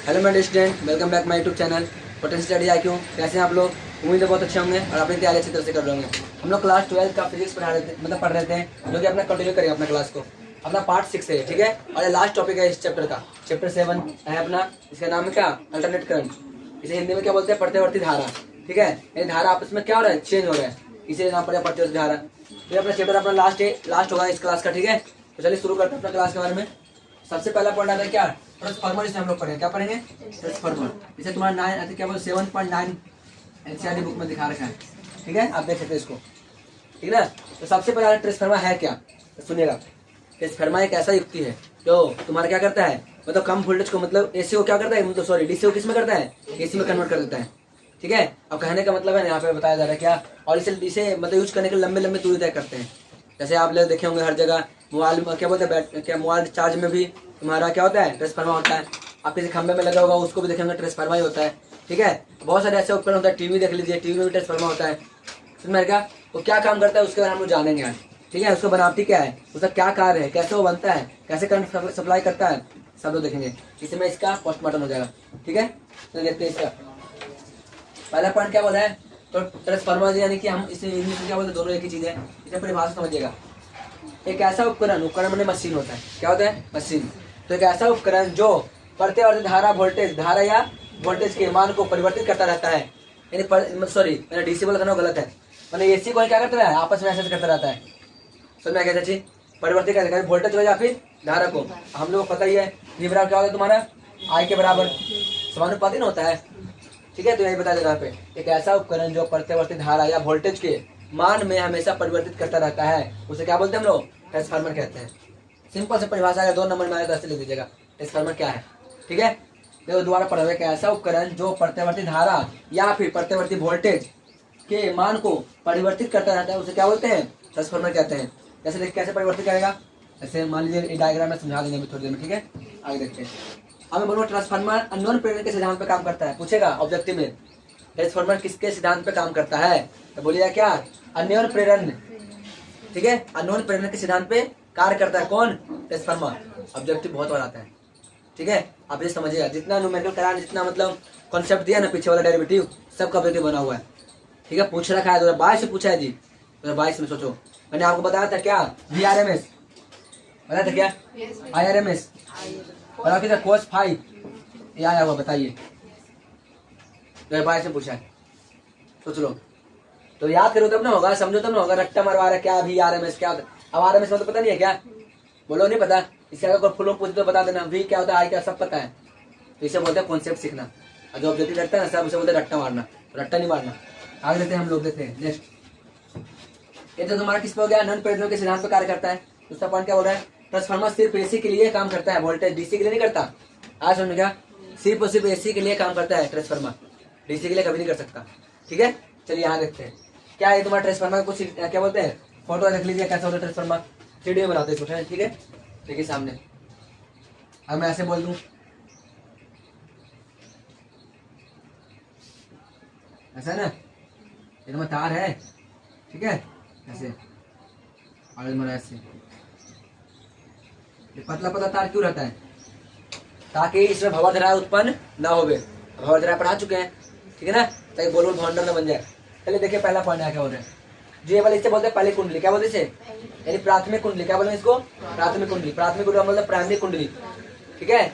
Hello मेरे student, welcome back my YouTube channel potential study IQ। कैसे हैं आप लोग? उम्मीद है बहुत अच्छे होंगे और अपनी तैयारी अच्छी तरह से कर रहे होंगे। हम लोग क्लास 12 का फिजिक्स पढ़ा रहे थे, पढ़ रहे थे, जो कि अपना कंटिन्यू करेंगे अपना क्लास को। अपना पार्ट 6 है, ठीक है। और ये लास्ट टॉपिक है इस चैप्टर का। चैप्टर 7 है अपना। इसका नाम है क्या? Alternate current. इसे हिंदी में क्या बोलते हैं? प्रतिवर्ती धारा। ठीक है, ये धारा आपस में क्या हो रहा है? चेंज हो रहा है, इसे नाम पड़ेगा प्रतिवर्ती धारा। तो अपना चैप्टर अपना लास्ट होगा इस क्लास का, ठीक है। तो चलिए शुरू करते हैं अपना क्लास के बारे में। सबसे पहला पॉइंट आता है क्या? ट्रांसफार्मर। इसे हम लोग पढ़ेंगे, क्या पढ़ेंगे? ट्रांसफार्मर। इसे तुम्हारा 9 क्या बोल 7.9 NCERT बुक में दिखा रखा है, ठीक है, आप देख सकते हैं इसको, ठीक है ना। तो सबसे पहला ट्रांसफार्मर है क्या, तो सुनिएगा। ट्रांसफार्मर एक ऐसा युक्ति है जो तुम्हारा क्या करता है, मतलब कम वोल्टेज को, मतलब AC को क्या करता है, मतलब सॉरी DC को किस में करता है? AC में कन्वर्ट कर देता है, ठीक है। अब कहने का मतलब है यहाँ पे बताया जा रहा है क्या, और इसे मतलब यूज करने के लंबे लंबे दूरी तय करते हैं। जैसे आप लोग देखे होंगे हर जगह मोबाइल क्या बोलते हैं, क्या मोबाइल चार्ज में भी तुम्हारा क्या होता है? ट्रांसफार्मर होता है। आप किसी खंबे में लगा होगा उसको भी देखेंगे ट्रांसफार्मर ही होता है, ठीक है। बहुत सारे ऐसे उपकरण होता है, टीवी देख लीजिए, टीवी में भी ट्रांसफार्मर होता है। समझ में क्या? वो क्या काम करता है उसके बारे में हम लोग जानेंगे आज, ठीक है। उसका बनावटी क्या है, उसका क्या कार्य है, कैसे वो बनता है, कैसे करंट सप्लाई करता है, सब लोग देखेंगे। इसमें इसका पोस्टमार्टम हो जाएगा, ठीक है। तो देखते हैं इसका पहला पॉइंट क्या बोला है। तो ट्रांसफार्मर यानी कि हम इसे इंग्लिश में क्या बोलते हैं, दोनों एक ही चीज है। इसे परिभाषा समझिएगा। एक ऐसा उपकरण मैंने मशीन होता है, क्या होता है? मशीन। तो एक ऐसा उपकरण जो प्रतिवर्ती धारा या वोल्टेज के मान को परिवर्तित करता रहता है। यानी सॉरी, मैंने DC बोला था ना, गलत है। मैंने AC को क्या करता है? आपस में ऐसे करता रहता है। समझ में आ गया चाची? परिवर्तित करता है वोल्टेज को या फिर धारा को। हम लोग को पता ही है V बराबर क्या होता है तुम्हारा? I के बराबर समानुपाती ना होता है, ठीक है। तो यही बता देगा यहाँ पे, एक ऐसा उपकरण जो प्रतिवर्ती धारा या वोल्टेज के मान में हमेशा परिवर्तित करता रहता है, उसे क्या बोलते हैं हम लोग? ट्रांसफार्मर कहते हैं। सिंपल से परिभाषा है, 2 नंबर में आया तो ऐसे लिख दीजिएगा ट्रांसफार्मर क्या है, ठीक है। देखो दोबारा पढ़ रहे, ऐसा उपकरण जो प्रतिवर्ती धारा या फिर प्रतिवर्ती वोल्टेज के मान को परिवर्तित करता रहता है, उसे क्या बोलते हैं? ट्रांसफार्मर कहते हैं। जैसे कैसे परिवर्तित करेगा, जैसे मान लीजिए डायग्राम में समझा देंगे थोड़ी देर में, ठीक है। आगे देखते हैं। हमें बोलो ट्रांसफार्मर अन्योन्य प्रेरण के सिद्धांत पे काम करता है, पूछेगा ऑब्जेक्टिव में। ट्रांसफार्मर किसके सिद्धांत पे काम करता है, तो बोलिएगा क्या? अन्योन्य प्रेरण, ठीक है। अन्योन्य प्रेरण के सिद्धांत पे कार्य करता है कौन? ट्रांसफार्मर। ऑब्जेक्टिव बहुत बार आता है, ठीक है। आप ये समझिएगा, जितना न्यूमेरिकल कराया, जितना मतलब कॉन्सेप्ट दिया ना पीछे वाला डेरिवेटिव, सबका ऑब्जेक्टिव बना हुआ है, ठीक है। पूछ रखा है 2022 से पूछा है जी, 2022 में। सोचो मैंने आपको बताया था क्या? VRMS बताया था क्या? IRMS और आखिर कोस 5 ये आया हुआ, बताइए। 2022 से पूछा है, सोच लो। तो याद करो तब ना होगा, समझो तब ना होगा। रट्टा मरवा रहा क्या? VRMS क्या होता है? अब RMS मतलब पता नहीं है क्या? बोलो नहीं पता। इसके अगर कोई फुल पूछ तो बता देना। V क्या होता है, I क्या, सब पता है। तो इसे बोलते हैं कॉन्सेप्ट सीखना। और जो ऑब्जेक्टिव रहता है ना सब, उसे बोलते हैं रट्टा मारना। रट्टा नहीं मारना। आगे देते हैं हम लोग, देखते हैं नेक्स्ट। ये तो तुम्हारा किस पे हो गया? नॉन प्रेरणा के सिद्धांत पर कार्य करता है। दूसरा पॉइंट क्या बोल रहा है? ट्रांसफार्मर सिर्फ AC के लिए काम करता है, वोल्टेज DC के लिए नहीं करता। आज समझ क्या? सिर्फ और सिर्फ AC के लिए काम करता है ट्रांसफार्मर, DC के लिए कभी नहीं कर सकता, ठीक है। चलिए यहाँ देखते हैं क्या है तुम्हारा ट्रांसफार्मर। कुछ क्या बोलते हैं, फोटो देख लीजिए कैसा होता है ट्रांसफार्मर। 3D में बनाते हैं, ठीक है। देखिए सामने, अब मैं ऐसे बोल दूं, ऐसा है ना, ये तुम्हारा तार है, ठीक है, ऐसे। और तुम्हारा ऐसे ये पतला पतला तार क्यों रहता है? ताकि इसमें भंवरधारा उत्पन्न ना होवे। भंवरधारा पढ़ा चुके हैं, ठीक है ना, ताकि गोल गोल भंवर न बन जाए। चलिए देखिए पहला पॉइंट क्या बोल रहे हैं। जो ये वाले इसे बोलते हैं पहली कुंडली, क्या बोलते हैं इसे? यानी प्राथमिक कुंडली। क्या बोलते हैं इसको? प्राथमिक कुंडली। प्राथमिक कुंडली मतलब प्राइमरी कुंडली, ठीक है।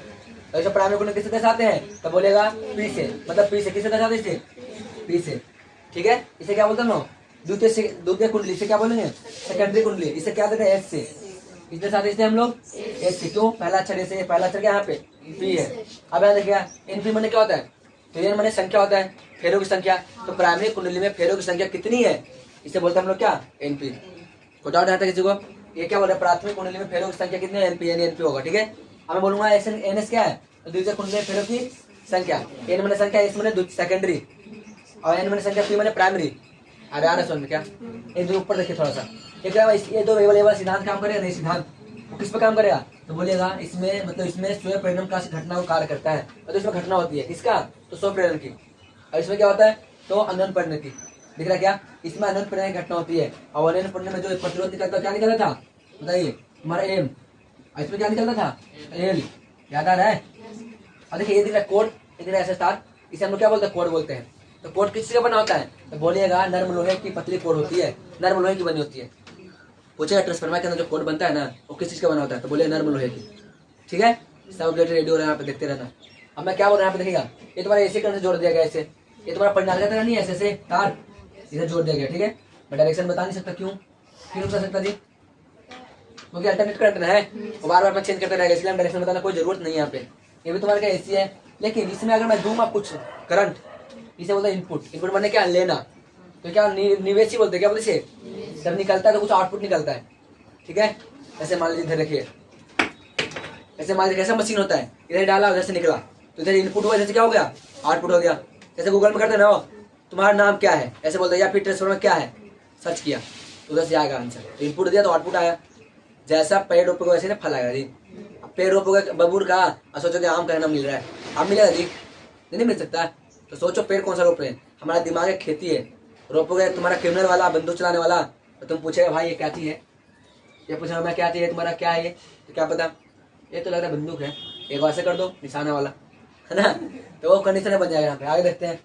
तो इसे प्राइमरी कुंडली किससे दर्शाते हैं, तो बोलेगा P से, मतलब P से। किससे दर्शाते हैं इसे? P से, ठीक है। इसे क्या बोलते हैं? द्वितीय कुंडली। इसे क्या बोलेंगे? सेकेंडरी कुंडली। इसे क्या देते हैं? S से। इसके साथ इससे हम लोग S से। क्यों? पहला अक्षर ऐसे, पहला अक्षर क्या यहाँ पे P है। अब यहाँ देखिए NP मैंने क्या होता है, तो N मैंने संख्या होता है, फेरों की संख्या। तो प्राइमरी कुंडली में फेरों की संख्या कितनी है, इसे बोलते हैं हम लोग क्या? NP। कोई डाउट आता है किसी को? ये क्या बोल रहा है? प्राथमिक कुंडली में फेरों की संख्या कितनी है? NP, यानी NP होगा, ठीक है। अब मैं बोलूंगा NS क्या है, तो द्वितीय कुंडली में फेरों की संख्या। N मैंने संख्या, S मैंने सेकेंडरी, और N मैंने संख्या, P मैंने प्राइमरी। अरे आ रहा समझ में क्या? ये जो ऊपर देखिए थोड़ा सा, ये दो वेरिएबल सिद्धांत काम करेगा नहीं? सिद्धांत वो किस पे काम करेगा, तो बोलिएगा इसमें, मतलब इसमें स्वयं प्रेरण का घटना को कार्य करता है। तो इसमें घटना होती है किसका, तो स्वयं प्रेरण की। और इसमें क्या होता है, तो अन्योन्य प्रेरण की। दिख रहा क्या? इसमें अन्योन्य प्रेरण की घटना होती है। और अन्योन्य प्रेरण में जो प्रतिरोध निकलता क्या निकलता था, बताइए? हमारा M। और इसमें क्या निकलता था? L। याद आ रहा है? अब देखिए ये दिख रहा है कोड, ये दिख रहा है ऐसा स्टार, इसे हम लोग क्या बोलते हैं, कोड बोलते हैं। तो कोड किस चीज का बना होता है, तो बोलिएगा नर्म लोहे की पतली कोड होती है, नर्म लोहे की बनी होती है। पूछेगा ट्रांसफार्मर के अंदर जो कोड बनता है ना वो किस चीज का बना होता है, तो बोलिए नर्म लोहे की। ठीक है, सब रिलेटेड रेडियो यहाँ पे देखते रहना। अब मैं क्या बोल रहा हूँ यहाँ पे देखिएगा, ये तुम्हारा एसी करंट से जोड़ दिया गया ऐसे, ये तुम्हारा पंडाल का नहीं है ऐसे तार इधर जोड़ दिया गया। ठीक है, मैं डायरेक्शन बता नहीं सकता, क्यों बता सकता जी, क्योंकि अल्टरनेट करंट है वो बार बार मैं चेंज करते रहेगा, इसलिए हम डायरेक्शन बताना कोई जरूरत नहीं है यहाँ पे। ये भी तुम्हारे का एसी है, लेकिन इसमें अगर मैं दूंगा कुछ करंट, इसे बोलते हैं इनपुट। इनपुट मैंने क्या लेना, तो क्या निवेश ही बोलते हैं, क्या बोलते हैं, जब निकलता है तो कुछ आउटपुट निकलता है। ठीक है, ऐसे मान लीजिए इधर रखिए, ऐसे मान लीजिए कैसा मशीन होता है, इधर डाला उधर से निकला, तो इधर इनपुट हुआ, जैसे क्या हो गया, आउटपुट हो गया। जैसे गूगल में करते ना, तुम्हारा नाम क्या है ऐसे बोलते हैं, या फिर ट्रांसफार्मर क्या है सर्च किया तो उधर से आएगा आंसर। तो इनपुट दिया तो आउटपुट आया। जैसा पेड़ रोपोगे वैसे ना फल आएगा जी। पेड़ रोपोगे बबूर का और सोचोगे आम का नाम मिल रहा है, आम मिलेगा जी, नहीं मिल सकता। तो सोचो पेड़ कौन सा रोप रहे हैं, हमारा दिमाग है खेती है। रोपोगे तुम्हारा क्रिमिनल वाला, बंदूक चलाने वाला, तो तुम पूछेगा भाई ये क्या चीज है, ये पूछेगा मैं क्या चाहिए तुम्हारा क्या है ये, तो क्या पता ये तो लग रहा है बंदूक है, एक बार से कर दो निशाना वाला, है ना। तो वो कंडीशन बन जाएगा यहाँ पे। आगे देखते हैं,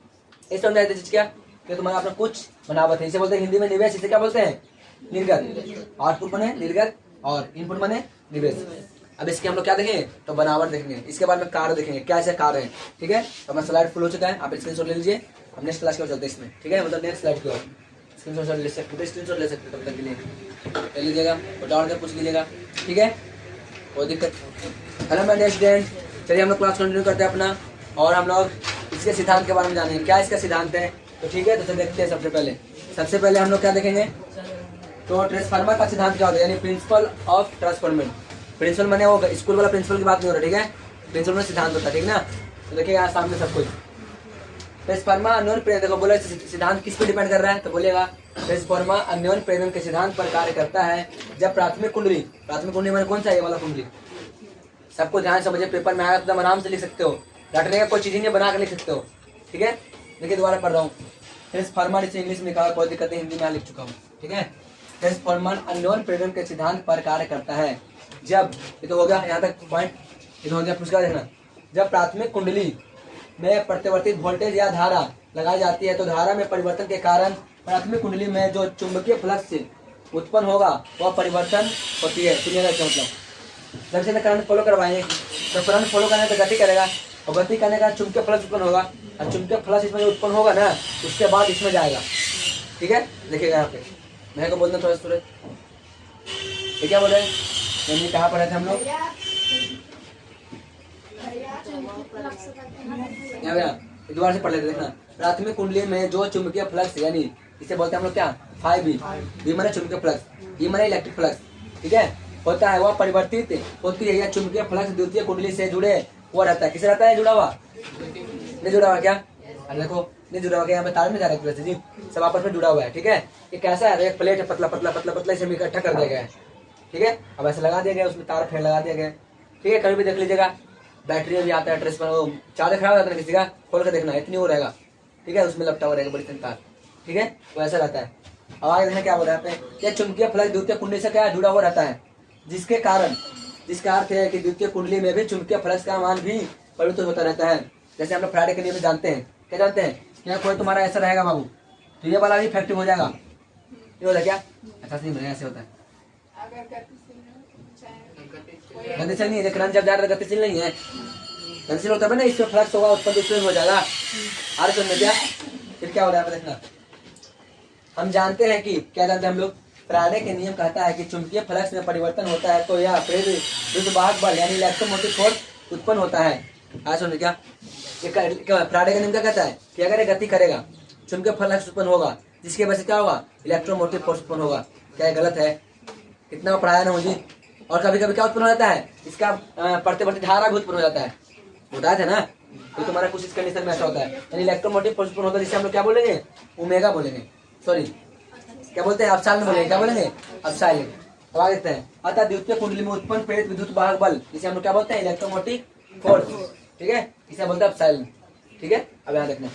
इस समझ आती चीज क्या, कि तुम्हारा अपना कुछ बनावट है, इसे बोलते हैं हिंदी में निवेश, इसे क्या बोलते हैं निर्गत। आउटपुट बने निर्गत और इनपुट बने निवेश। अब इसके हम लोग क्या देखेंगे, तो बनावट देखेंगे, इसके बाद में कार्य देखेंगे क्या ऐसे कार्य है। ठीक है, तो हमारा स्लाइड फुल हो चुका है, आप स्क्रीनशॉट ले लीजिए, हम नेक्स्ट क्लास की ओर चलते हैं इसमें। ठीक है, मतलब नेक्स्ट स्लाइड की ओर स्क्रीनशॉट ले सकते तब तक के लिए ले लीजिएगा और डाउन कर पूछ लीजिएगा। ठीक है, कोई दिक्कत। हेलो माय डियर स्टूडेंट, चलिए हम लोग क्लास कंटिन्यू करते हैं अपना, और हम लोग इसके सिद्धांत के बारे में जानेंगे क्या इसका सिद्धांत है। तो ठीक है, तो देखते हैं। सबसे पहले हम लोग क्या देखेंगे, तो ट्रांसफार्मर का सिद्धांत क्या होता है, यानी प्रिंसिपल ऑफ ट्रांसफॉर्मेंट। प्रिंसिपल माने वो स्कूल वाला प्रिंसिपल की बात नहीं हो रही, ठीक है, प्रिंसिपल में सिद्धांत होता है, ठीक ना। तो देखिए यहाँ सामने सब कुछ ट्रांसफार्मर अन्योन्य प्रेरण, देखो बोला सिद्धांत किस पे डिपेंड कर रहा है, तो बोलेगा ट्रांसफार्मर अन्योन्य प्रेरण के सिद्धांत पर कार्य करता है जब प्राथमिक कुंडली मैंने कौन सा ये वाला कुंडली, सबको ध्यान समझिए, पेपर में आया तो आराम से लिख सकते हो, रटने का कोई चीज नहीं बना कर लिख सकते हो। ठीक है, देखिए दोबारा पढ़ रहा हूँ, ट्रांसफार्मर इसे इंग्लिश में लिखा, कोई दिक्कत नहीं, हिंदी में लिख चुका हूँ। ठीक है, ट्रांसफार्मर अन्योन्य प्रेरण के सिद्धांत पर कार्य करता है जब, ये तो हो गया यहाँ तक पॉइंट, ये तो हो गया। पुष्का देखना, जब प्राथमिक कुंडली में प्रतिवर्तित वोल्टेज या धारा लगाई जाती है तो धारा में परिवर्तन के कारण प्राथमिक कुंडली में जो चुंबकीय फ्लक्स उत्पन्न होगा वह परिवर्तन होती है। सुनिएगा क्या मतलब, जब से करंट फॉलो करवाएंगे तो करंट फॉलो करने तो गति करेगा, और गति करने का चुंबकीय फ्लक्स उत्पन्न होगा, और चुंबकीय फ्लक्स इसमें जो उत्पन्न होगा ना उसके बाद इसमें जाएगा। ठीक है, देखिएगा यहाँ पे मैं को बोलना थोड़ा सूरज, ये क्या बोल रहे हैं, कहाँ पढ़े थे हम लोग, दोबारा से पढ़ लेते, देखना। प्राथमिक कुंडली में जो चुंबकीय फ्लक्स, यानी इसे बोलते हैं हम लोग क्या, बी माने चुंबकीय फ्लक्स, ई माने इलेक्ट्रिक फ्लक्स, ठीक है, होता है, वह परिवर्तित होती है, या चुंबकीय फ्लक्स द्वितीय कुंडली से जुड़े हुआ रहता है। किसे रहता है, जुड़ा हुआ, नहीं जुड़ा हुआ क्या, अरे देखो नहीं जुड़ा हुआ, यहाँ पे तार में जा रहा है जी, सब आपस में जुड़ा हुआ है। ठीक है, ये कैसा है, एक प्लेट है, पतला पतला पतला पतला, इसे इकट्ठा कर दिया गया है। ठीक है, अब ऐसे लगा दिया गया, उसमें तार फेर लगा दिया गया। ठीक है, कभी भी देख लीजिएगा, बैटरी भी आता है, ट्रांसफार्मर चार्जर खराब होता है किसी का, खोल कर देखना इतनी वो रहेगा। ठीक है, उसमें लपटा हुआ रहेगा बड़ी तार। ठीक है, वैसा रहता है। अब आगे देखना क्या बोल रहा है, यह चुंबकीय फ्लक्स द्वितीय कुंडली से क्या जुड़ा हुआ रहता है, जिसके कारण, जिसका अर्थ है कि द्वितीय कुंडली में भी चुंबकीय फ्लक्स का मान भी परिवर्तित होता रहता है। जैसे हम लोग फ्राइडे के नियम में जानते हैं, क्या जानते हैं, क्या कोई तुम्हारा ऐसा रहेगा बाबू तो ये वाला भी इफेक्टिव हो जाएगा, ये होता है क्या, अच्छा नहीं बनेगा, ऐसे होता है, गतिशील नहीं है, करंट जब जा रहा है गतिशील नहीं है, गतिशील होता है ना, इसमें फ्लक्स होगा उत्पन्न, इसमें हो जाएगा। आर सुनने क्या, फिर क्या हो रहा है देखना, हम जानते हैं कि क्या जानते हैं हम लोग, फ्राडे के नियम कहता है कि चुंबकीय फ्लक्स में परिवर्तन होता है तो यह फिर विद्युतवाहक बल यानी इलेक्ट्रोमोटिव फोर्स उत्पन्न होता है। आज सुनिए क्या, फ्राडे का नियम क्या कहता है कि अगर ये गति करेगा चुंबकीय फ्लक्स उत्पन्न होगा, जिसकी वजह से क्या होगा, इलेक्ट्रोमोटिव फोर्स उत्पन्न होगा। क्या ये गलत है, कितना पढ़ाया ना मुझे। और कभी कभी क्या उत्पन्न हो जाता है, इसका प्रतिवर्ती धारा भी उत्पन्न हो जाता है, बताया था ना, तो तुम्हारा कुछ इस कंडीशन में ऐसा होता है, यानी इलेक्ट्रोमोटिव फोर्स उत्पन्न होता है, जिसे हम लोग क्या बोलेंगे, ओमेगा बोलेंगे, सॉरी क्या बोलते हैं, अपसाइलन बोलेंगे, क्या बोलेंगे, अपसाइलन। अब आगे देखते हैं, अतः द्वितीय कुंडली में उत्पन्न प्रेरित विद्युत वाहक बल, जिसे हम लोग क्या बोलते हैं, इलेक्ट्रोमोटिव फोर्स। ठीक है, इसे बोलते हैं अपसाइलन। ठीक है, अब यहाँ देखना,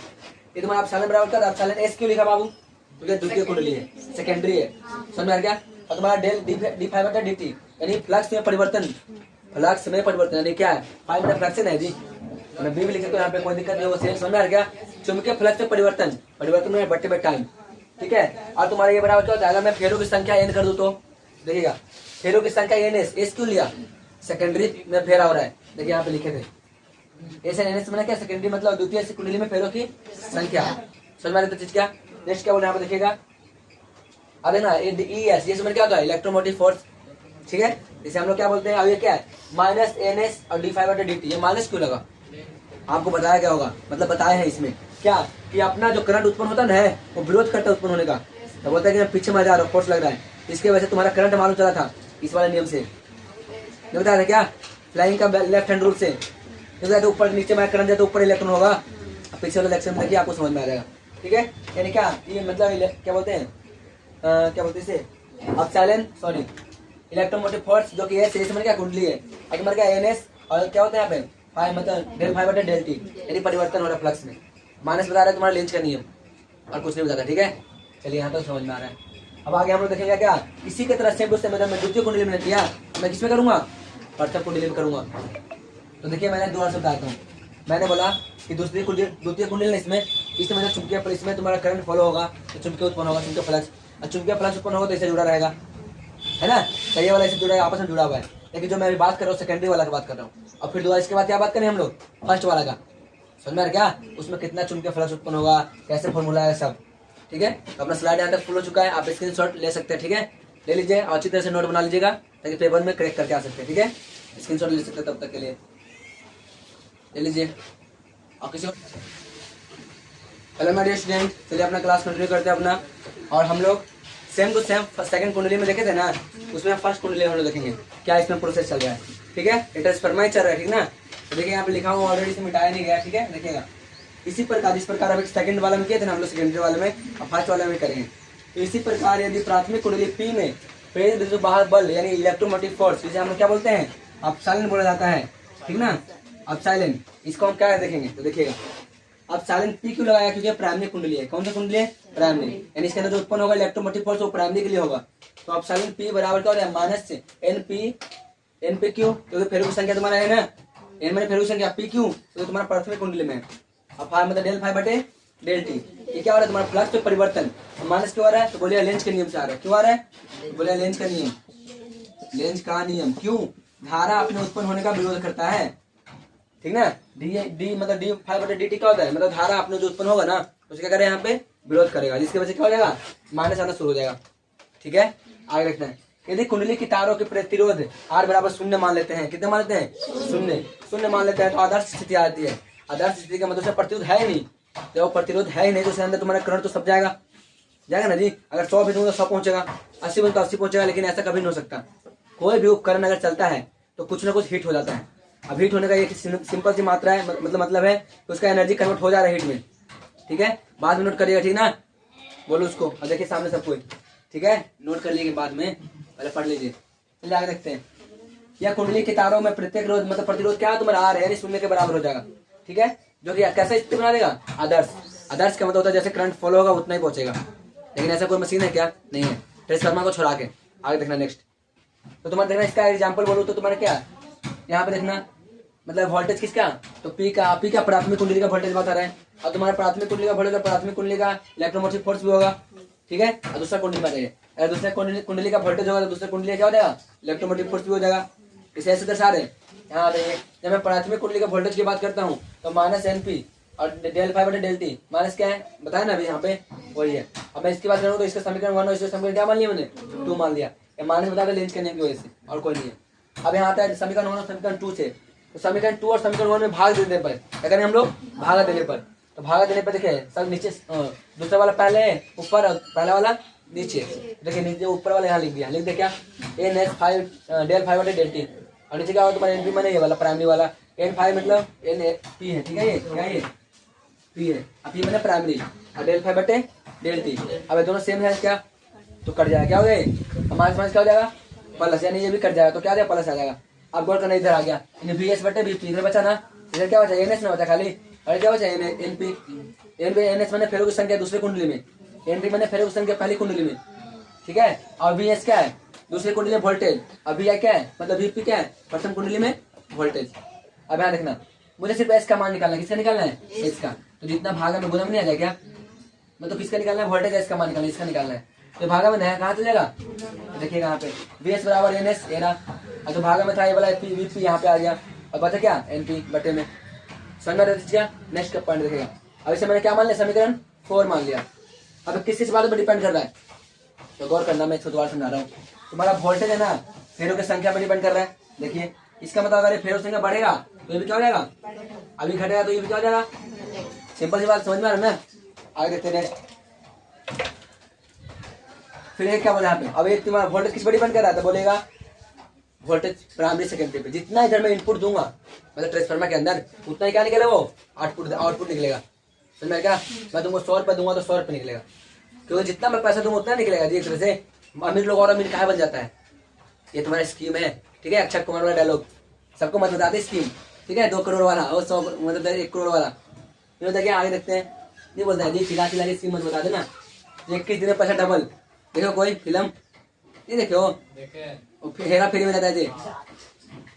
ये तुम्हारा अपसाइलन बराबर कर, अपसाइलन एस क्यों लिखा बाबू, क्योंकि द्वितीय कुंडली है, सेकेंडरी है, समझ में आ गया। और तुम्हारा डेल डी फाइव बटा dt, यानी फ्लक्स में परिवर्तन, फ्लक्स में परिवर्तन यानी क्या है, फाइव फ्रैक्शन है जी, मैं बी भी लिख सकता हूँ, यहाँ पे कोई दिक्कत नहीं होगा। सेम समझ में आ गया। चुंबकीय फ्लक्स में परिवर्तन, परिवर्तन में बटे बाय टाइम, ठीक है। और तुम्हारा ये बराबर क्या होता है, अगर मैं फेरों की संख्या n कर दूं तो देखिएगा, फेरों की संख्या n एस क्यों लिया, सेकेंडरी में फेरा हो रहा है। देखिए यहाँ पे लिखे थे एस एन एस मैंने क्या, सेकेंडरी मतलब द्वितीय कुंडली में फेरों की संख्या। समझ में आ रही चीज क्या। नेक्स्ट क्या बोल रहे हैं यहाँ पे देखिएगा, अरे ना ई एस, ये समझ क्या होता है, इलेक्ट्रोमोटिव फोर्स, ठीक है। इसे हम लोग क्या बोलते हैं, अब ये क्या है माइनस एन एस और डी फाइव डी टी। ये माइनस क्यों लगा, आपको बताया क्या होगा, मतलब बताया है इसमें क्या कि अपना जो करंट उत्पन्न होता है वो विरोध करता है उत्पन्न होने का। तो बोलता है कि मैं पीछे में जा रहा हूँ, फोर्स लग रहा है, इसके वजह से तुम्हारा करंट मालूम चला था इस वाले नियम से। नहीं बताया था क्या, फ्लाइंग का लेफ्ट हैंड रूल से। नहीं तो ऊपर नीचे में करंट जाए तो ऊपर इलेक्ट्रॉन होगा, पीछे वाले लेक्चर में देखिए आपको समझ में आ जाएगा, ठीक है। यानी क्या ये मतलब क्या बोलते हैं, क्या बोलते हैं इसे, अपसाइलन सॉरी इलेक्ट्रोमोटिव फोर्स, जो कि है शेष में क्या कुंडली है, आगे मर गया एन एस और क्या होता है यहाँ पे फाइव, मतलब डेल फाइव बटे डेल टी, यानी परिवर्तन हो रहा है फ्लक्स में। माइनस बता रहा है तुम्हारा लेंज का नियम, और कुछ नहीं बताता, ठीक है। चलिए यहाँ तो समझ में आ रहा है। अब आगे हम लोग देखेंगे क्या, इसी की तरह सेम उससे मैं द्वितीय कुंडली में किया, मैं किसमें करूंगा, प्रथम कुंडली में करूंगा। तो देखिए मैंने दो बार से बताता हूँ, मैंने बोला कि द्वितीय कुंडली इसमें मैंने चुंबकीय, इसमें तुम्हारा करंट फॉलो होगा तो चुंबकीय उत्पन्न होगा, चुंबकीय फ्लक्स, और चुंबकीय फ्लक्स उत्पन्न होगा तो इससे जुड़ा रहेगा, है ना। तो ये वाला इससे जुड़ा है, आपस में जुड़ा हुआ है। लेकिन जो मैं अभी बात कर रहा हूँ सेकेंडरी वाला की बात कर रहा हूँ। और फिर दोबारा इसके बाद क्या बात करें हम लोग, फर्स्ट वाला का, समझ में आ रहा क्या, उसमें कितना चुंबकीय फ्लक्स उत्पन्न होगा, कैसे फॉर्मूला है सब, ठीक है। तो अपना स्लाइड यहाँ तक फुल हो चुका है, आप स्क्रीनशॉट ले सकते हैं, ठीक है। ले लीजिए और अच्छी तरह से नोट बना लीजिएगा ताकि पेपर में करेक्ट करके आ सकते हैं, ठीक है। स्क्रीनशॉट ले सकते हैं तब तक के लिए, ले लीजिए। और किसी हेलो माय डियर स्टूडेंट, चलिए अपना क्लास कंटिन्यू करते हैं अपना। और हम लोग सेम टू सेम सेकंड कुंडली में देखे थे ना, उसमें फर्स्ट कुंडली हम लोग देखेंगे क्या इसमें प्रोसेस चल रहा है, ठीक है। ट्रांसफार्मर चल रहा है, ठीक ना। तो देखिए यहाँ पे लिखा हुआ ऑलरेडी से मिटाया नहीं गया, ठीक है। देखिएगा इसी प्रकार, जिस प्रकार अब सेकंड वाला में किए थे ना हम लोग, सेकेंडरी वाले में अब फर्स्ट वाले में करेंगे। तो इसी प्रकार यदि प्राथमिक कुंडली पी में प्रेरित विद्युत बाहर बल यानी इलेक्ट्रोमोटिव फोर्स, जिसे हम लोग क्या बोलते हैं, अपसाइलन बोला जाता है, ठीक ना। अपसाइलन, इसको हम क्या देखेंगे, तो देखिएगा अब साइलेंट पी क्यों लगाया, क्योंकि प्राइमरी कुंडली है। कौन सा कुंडली है, प्राइमरी, यानी इसके अंदर जो उत्पन्न होगा इलेक्ट्रोमोटिव फोर्स वो प्राइमरी के लिए होगा। तो अब साइलेंट पी बराबर क्या हो रहा है, माइनस से एन पी क्यों, क्योंकि फेरो की संख्या तुम्हारा है ना, एन मैंने फेरो की संख्या, पी क्यों तो तुम्हारा प्राथमिक कुंडली में। अब फाइव मतलब डेल फाइव बटे डेल टी, ये क्या हो रहा है तुम्हारा फ्लक्स पे परिवर्तन, माइनस क्यों आ रहा है, तो बोलिए लेंज के नियम से आ रहा है। क्यों आ रहा है, बोलिए लेंज का नियम, लेंज का नियम। क्यों, धारा अपने उत्पन्न होने का विरोध करता है, ठीक ना। डी मतलब डी फाइव बटे डी टी क्या होता है, मतलब धारा अपने जो उत्पन्न होगा ना उसे क्या करेगा यहाँ पे विरोध करेगा, जिसकी वजह से क्या हो जाएगा, माइनस आना शुरू हो जाएगा, ठीक है। आगे देखते हैं, यदि कुंडली की तारों के प्रतिरोध आर बराबर शून्य मान लेते हैं, कितने मान लेते हैं, शून्य मान लेते हैं, तो आदर्श स्थिति आती है। आदर्श स्थिति का मतलब प्रतिरोध है ही नहीं, जब वो प्रतिरोध है ही नहीं तो उसके अंदर तुम्हारा करंट तो सब जाएगा ना जी। अगर 100 भी दूंगा 100 पहुंचेगा, 80 भी तो 80 पहुंचेगा, लेकिन ऐसा कभी नहीं हो सकता। कोई भी उपकरण अगर चलता है तो कुछ ना कुछ हिट हो जाता है। अब हीट होने का एक सिंपल सी मात्रा है, मतलब है उसका एनर्जी कन्वर्ट हो जा रहा है हीट में, ठीक है। बाद में नोट करिएगा, ठीक ना, बोलो उसको, और देखिए सामने सब कोई, ठीक है, नोट कर लीजिए बाद में, पहले पढ़ लीजिए। चलिए आगे देखते हैं, यह कुंडली के तारों में प्रत्येक रोध मतलब प्रतिरोध क्या है तुम्हारा, आर है, यानी शून्य के बराबर हो जाएगा, ठीक है। जो कि कैसा स्थिति बना देगा, आदर्श। आदर्श का मतलब होता है जैसे करंट फॉलो होगा उतना ही पहुंचेगा, लेकिन ऐसा कोई मशीन है क्या, नहीं है, ट्रांसफार्मर को छोड़ा के। आगे देखना नेक्स्ट, तो तुम्हारा देखना इसका एग्जाम्पल बोलो तो तुम्हारा क्या यहाँ पे देखना, मतलब वोल्टेज किसका, तो पी का प्राथमिक कुंडली का वोल्टेज बता रहा है, और तुम्हारा प्राथमिक कुंडली का वोल्टेज और प्राथमिक कुंडली का इलेक्ट्रोमोटिव फोर्स भी होगा, ठीक है। और दूसरा कुंडली में जाइए, अगर दूसरे कुंडली का वोल्टेज होगा तो दूसरे कुंडली क्या हो जाएगा, इलेक्ट्रोमोटिव फोर्स भी हो जाएगा। इसे ऐसे दर्शा रहे, यहाँ देखिए जब मैं प्राथमिक कुंडली का वोल्टेज की बात करता हूँ तो माइनस एन पी और डेल फाइव बटे डेल टी, माइनस क्या है बताया ना अभी यहाँ पे, वही है। अब मैं इसकी बात करूँ तो इसका समीकरण 1 और इसका समीकरण क्या मान लिया मैंने, 2 मान लिया, माइनस बता लेंज करने की वजह से, और कोई नहीं है। अब यहाँ आता है समीकरण 1 और समीकरण 2 से, तो समीकरण 2 और समीकरण 1 में भाग देने पर क्या करें हम लोग, भागा देने पर, तो भागा देने पर देखिए सब नीचे, दूसरा वाला पहले ऊपर और पहला वाला नीचे, देखिए नीचे ऊपर वाला यहाँ लिख दिया, लिख दे क्या, N S five del five बटे डेल टी, और नीचे क्या होगा तुम्हारा एन पी मैंने ये वाला प्राइमरी वाला, एन फाइव मतलब एन पी है, ठीक है, ये क्या ये पी है, अब पी मैंने प्राइमरी और डेल फाइव बटे डेल टी। अब दोनों सेम है क्या, तो कट जाएगा, क्या हो गया माइनस क्या हो जाएगा, प्लस, यानी ये भी कट जाएगा तो क्या आ जाएगा, प्लस आ जाएगा। अब गौर करना इधर आ गया, बी एस बटे बी पी, इधर बचा ना, इधर क्या बचा, एन एस ना बचा खाली, और क्या बचा एन पी, एन एस मैंने फेरो की संख्या दूसरी कुंडली में, एन पी मैंने फेरो की संख्या पहली कुंडली में, ठीक है। और वी एस क्या है, दूसरी कुंडली में वोल्टेज, अब वी आई क्या है, मतलब वी पी क्या है, प्रथम कुंडली में वोल्टेज। अब यहाँ देखना, मुझे सिर्फ एस का मान निकालना है। किसका निकालना है? एस का। तो जितना भागा में गुना में नहीं आ जाए क्या? मतलब किसका निकालना है? वोल्टेज एस का मान निकालना है, इसका निकालना है। तो भागा में नया कहाँ चल जाएगा? देखिएगा यहाँ पे वी एस बराबर एन एस एरा, तो भागा में था ये वाला वी पी यहाँ पे आ गया, और बचा क्या? एन पी बटे में। समझ में क्या? नेक्स्ट का पॉइंट देखेगा। अब इसे मैंने क्या मान लिया? समीकरण 4 मान लिया। अब किस बात पर डिपेंड कर रहा है तो गौर करना, मैं इसको दोबारा समझा रहा हूँ। तुम्हारा वोल्टेज है ना, फेरों की संख्या पर डिपेंड कर रहा है। देखिए इसका मतलब अगर फेरों की संख्या बढ़ेगा तो ये भी क्या हो जाएगा? अभी घटेगा तो ये भी क्या हो जाएगा? सिंपल सी बात समझ में आ रहा है ना? आगे देखते हैं। फिर एक क्या बोला यहाँ पे? अब एक तुम्हारा वोल्टेज किस पर डिपेंड कर रहा था? बोलेगा वोल्टेज प्राइमरी सेकेंडरी पे। जितना इधर मैं इनपुट दूंगा मतलब ट्रांसफार्मर के अंदर, उतना ही क्या निकलेगा? वो आउटपुट निकलेगा। समझ में क्या? मैं तुमको 100 रुपये दूंगा तो 100 रुपये निकलेगा, क्योंकि जितना मैं पैसा दूंगा उतना निकलेगा। एक तरह से अमीर लोग और अमीर कहाँ बन जाता है। ये तुम्हारा स्कीम है, ठीक है? अक्षय कुमार वाला डायलॉग सबको मत बताते स्कीम, ठीक है? 2 करोड़ वाला और 100 मतलब 1 करोड़ वाला। फिर देखिए आगे देखते हैं, नहीं बोलता है जी चिल्ला चिल्ला स्कीम मत बता देना। 21 दिन में पैसा डबल। देखो कोई फिल्म नहीं देखो, हेरा फेरी में रहता है जी।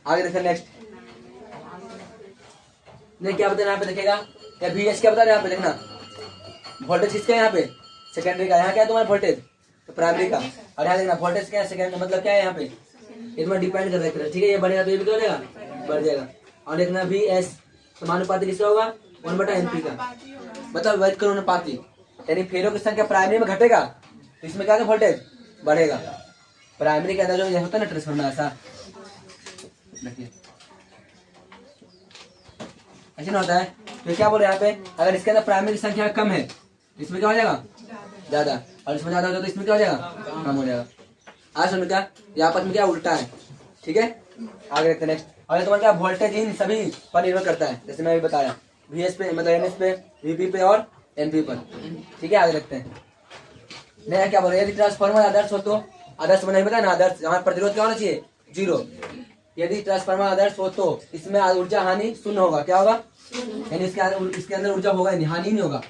आगे देखते नेक्स्ट। नहीं क्या बता यहाँ पे देखेगा या वी एस क्या बता रहे हैं यहाँ पे? देखना वोल्टेज किसका है यहाँ पे? सेकेंडरी का। यहाँ क्या है तुम्हारा वोल्टेज? तो प्राइमरी का। और यहाँ देखना वोल्टेज क्या है? सेकेंडरी। मतलब क्या है यहाँ पे? इसमें डिपेंड कर रहा है, ठीक है? ये बढ़ेगा तो ये भी क्या हो जाएगा? बढ़ जाएगा। और देखना वी एस समानुपाती किसका होगा? 1/MP का। मतलब वैध अनुपाती, यानी फेरों की संख्या प्राइमरी में घटेगा तो इसमें क्या वोल्टेज बढ़ेगा। प्राइमरी के अंदर जो होता है ना ट्रांसफार्मर, ऐसा देखिए ऐसे ना होता है। तो क्या बोले यहाँ पे? अगर इसके अंदर प्राइमरी की संख्या कम है तो इसमें क्या हो जाएगा? ज्यादा, और इसमें ज्यादा हो जाए तो इसमें क्या हो जाएगा? कम हो जाएगा। आज समझ क्या? यहाँ पर क्या उल्टा है, ठीक है? आगे देखते नेक्स्ट। और तुम्हारा क्या वोल्टेज इन सभी पर निर्भर करता है, जैसे मैं अभी बताया वी एस पे मतलब एन एस पे, वीपी पे और एनपी पर, ठीक है? आगे देखते हैं। नया क्या बोल रहे? यदि ट्रांसफार्मर आदर्श हो तो आदर्श नहीं बताया ना, आदर्श यहाँ प्रतिरोध क्या होना चाहिए? 0। यदि ट्रांसफार्मर आदर्श हो तो इसमें ऊर्जा हानि शून्य होगा। क्या होगा? यानी इसके अंदर ऊर्जा होगा नहीं, हानि नहीं होगा।